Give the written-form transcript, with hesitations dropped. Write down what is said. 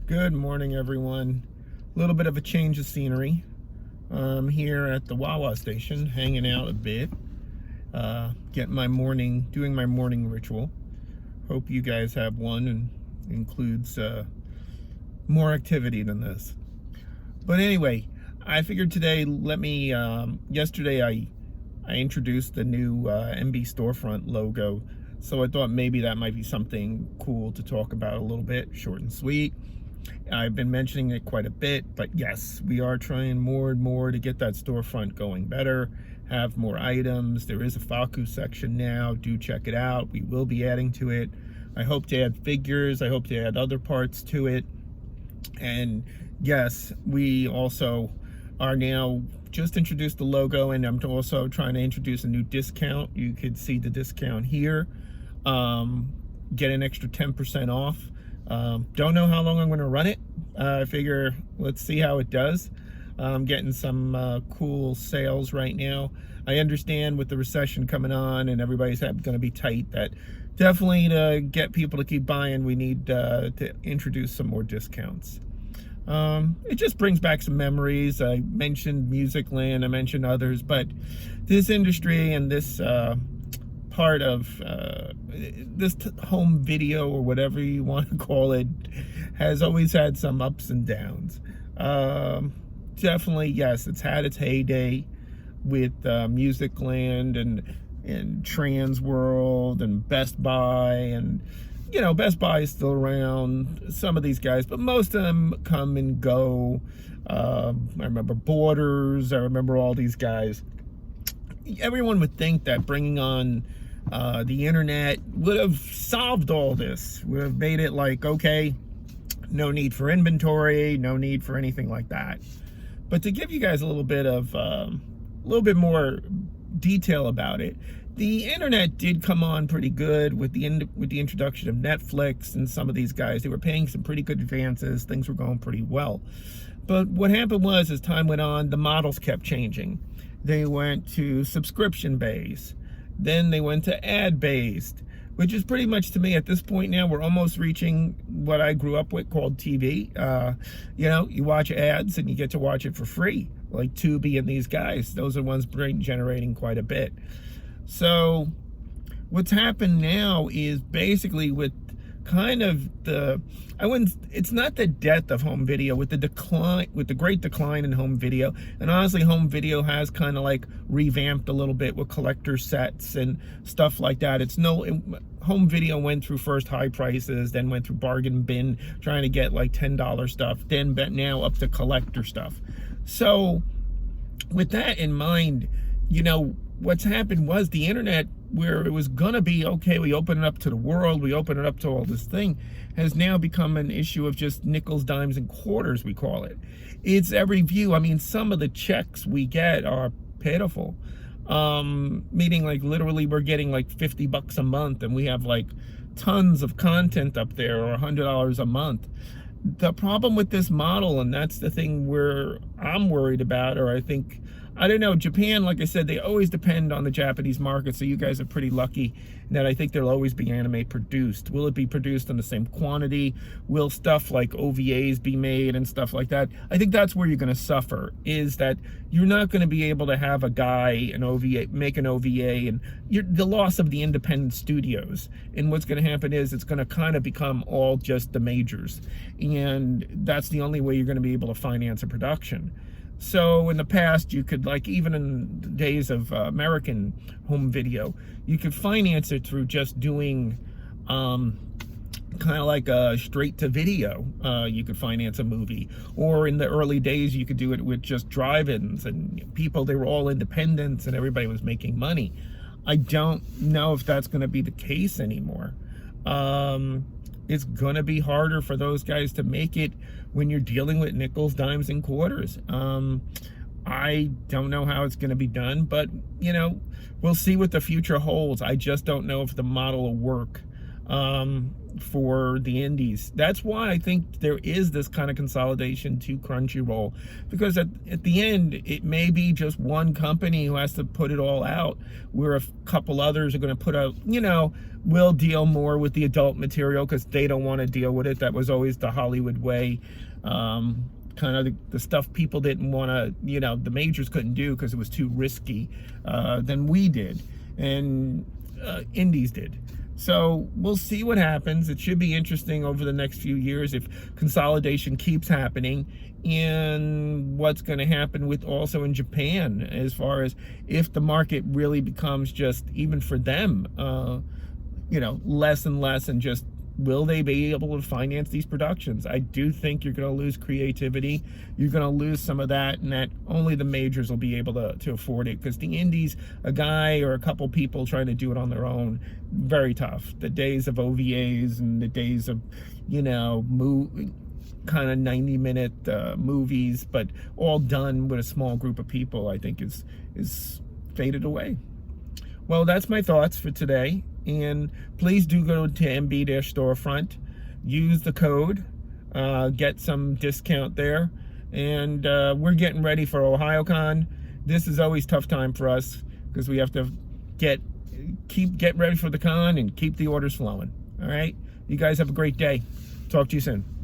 Good morning, everyone. A little bit of a change of scenery. I'm here at the Wawa station, hanging out a bit, doing my morning ritual. Hope you guys have one and includes more activity than this. But anyway, I figured today, yesterday I introduced the new MB Storefront logo, so I thought maybe that might be something cool to talk about a little bit, short and sweet. I've been mentioning it quite a bit, but yes, we are trying more and more to get that storefront going better, have more items. There is a Faku section now. Do check it out. We will be adding to it. I hope to add figures. I hope to add other parts to it. And yes, we also are now just introduced the logo, and I'm also trying to introduce a new discount. You could see the discount here. Get an extra 10% off. Don't know how long I'm going to run it. I figure let's see how it does. I'm getting some cool sales right now. I understand with the recession coming on and everybody's going to be tight, that definitely to get people to keep buying, we need to introduce some more discounts. It just brings back some memories. I mentioned Musicland, I mentioned others, but this industry and this part of this home video, or whatever you want to call it, has always had some ups and downs. Definitely, yes, it's had its heyday with Musicland and Trans World and Best Buy, and you know, Best Buy is still around, some of these guys, but most of them come and go. I remember Borders, I remember all these guys. Everyone would think that bringing on the internet would have solved all this, would have made it like, okay, no need for inventory, no need for anything like that. But to give you guys a little bit more detail about it, the internet did come on pretty good with the introduction of Netflix and some of these guys. They were paying some pretty good advances. Things were going pretty well. But what happened was, as time went on, the models kept changing. They went to subscription-based. Then they went to ad-based, which is pretty much, to me, at this point now, we're almost reaching what I grew up with called TV. You know, you watch ads and you get to watch it for free, like Tubi and these guys. Those are the ones generating quite a bit. So what's happened now is basically with kind of it's not the death of home video, with the great decline in home video. And honestly, home video has kind of like revamped a little bit with collector sets and stuff like that. Home video went through first high prices, then went through bargain bin, trying to get like $10 stuff, then now up to collector stuff. So with that in mind, you know, what's happened was the internet, where it was gonna be, okay, we open it up to the world, we open it up to all this thing, has now become an issue of just nickels, dimes, and quarters, we call it. It's every view. I mean, some of the checks we get are pitiful. Meaning, like, literally we're getting like $50 a month, and we have like tons of content up there, or $100 a month. The problem with this model, and that's the thing where I'm worried about, or I don't know, Japan, like I said, they always depend on the Japanese market, so you guys are pretty lucky that I think there'll always be anime produced. Will it be produced in the same quantity? Will stuff like OVAs be made and stuff like that? I think that's where you're going to suffer, is that you're not going to be able to have a guy, make an OVA, and the loss of the independent studios. And what's going to happen is it's going to kind of become all just the majors. And that's the only way you're going to be able to finance a production. So in the past, you could, like, even in the days of American home video, you could finance it through just doing kind of like a straight to video. You could finance a movie, or in the early days, you could do it with just drive-ins, and people, they were all independents and everybody was making money. I don't know if that's going to be the case anymore. It's going to be harder for those guys to make it when you're dealing with nickels, dimes, and quarters. I don't know how it's going to be done, but, you know, we'll see what the future holds. I just don't know if the model will work. for the indies. That's why I think there is this kind of consolidation to Crunchyroll, because at the end it may be just one company who has to put it all out, where a couple others are going to put out, will deal more with the adult material because they don't want to deal with it. That was always the Hollywood way. Kind of the stuff people didn't want to, the majors couldn't do because it was too risky, than we did, and indies did. So we'll see what happens. It should be interesting over the next few years if consolidation keeps happening, and what's going to happen with also in Japan, as far as if the market really becomes just, even for them, less and less, and just will they be able to finance these productions? I do think you're going to lose creativity. You're going to lose some of that, and that only the majors will be able to afford it, because the indies, a guy or a couple people trying to do it on their own, very tough. The days of OVAs and the days of, kind of 90-minute movies, but all done with a small group of people, I think is faded away. Well, that's my thoughts for today. And please do go to MB-Storefront, use the code, get some discount there. And we're getting ready for OhioCon. This is always a tough time for us because we have to get ready for the con and keep the orders flowing. All right? You guys have a great day. Talk to you soon.